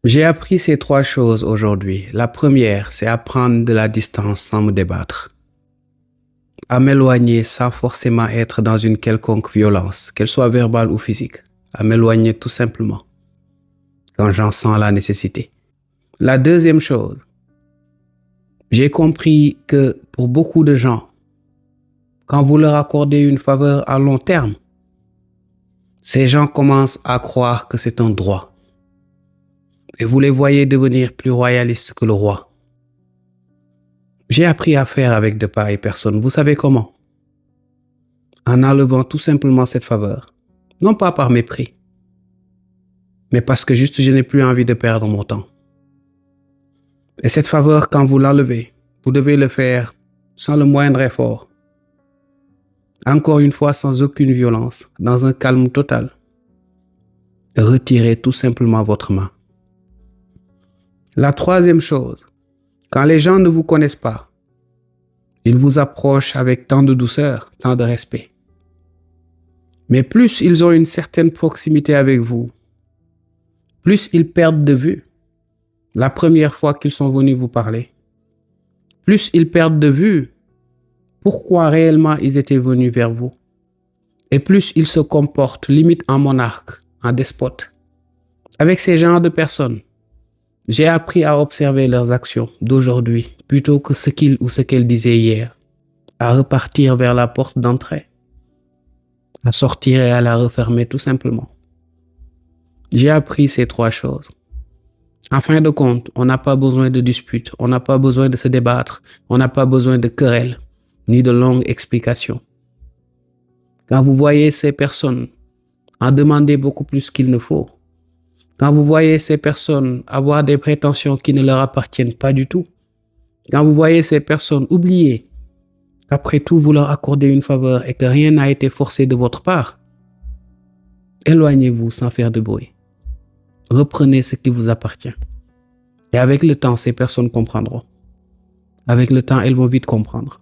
J'ai appris ces trois choses aujourd'hui. La première, c'est à prendre de la distance sans me débattre. À m'éloigner sans forcément être dans une quelconque violence, qu'elle soit verbale ou physique. À m'éloigner tout simplement, quand j'en sens la nécessité. La deuxième chose, j'ai compris que pour beaucoup de gens, quand vous leur accordez une faveur à long terme, ces gens commencent à croire que c'est un droit. Et vous les voyez devenir plus royalistes que le roi. J'ai appris à faire avec de pareilles personnes. Vous savez comment? En enlevant tout simplement cette faveur. Non pas par mépris, mais parce que juste je n'ai plus envie de perdre mon temps. Et cette faveur, quand vous l'enlevez, vous devez le faire sans le moindre effort. Encore une fois, sans aucune violence, dans un calme total. Retirez tout simplement votre main. La troisième chose, quand les gens ne vous connaissent pas, ils vous approchent avec tant de douceur, tant de respect. Mais plus ils ont une certaine proximité avec vous, plus ils perdent de vue la première fois qu'ils sont venus vous parler, plus ils perdent de vue pourquoi réellement ils étaient venus vers vous, et plus ils se comportent limite en monarque, en despote. Avec ces genres de personnes, j'ai appris à observer leurs actions d'aujourd'hui plutôt que ce qu'ils ou ce qu'elles disaient hier, à repartir vers la porte d'entrée, à sortir et à la refermer tout simplement. J'ai appris ces trois choses. En fin de compte, on n'a pas besoin de disputes, on n'a pas besoin de se débattre, on n'a pas besoin de querelles, ni de longues explications. Quand vous voyez ces personnes en demander beaucoup plus qu'il ne faut, quand vous voyez ces personnes avoir des prétentions qui ne leur appartiennent pas du tout, quand vous voyez ces personnes oublier qu'après tout vous leur accordez une faveur et que rien n'a été forcé de votre part, éloignez-vous sans faire de bruit. Reprenez ce qui vous appartient. Et avec le temps, ces personnes comprendront. Avec le temps, elles vont vite comprendre.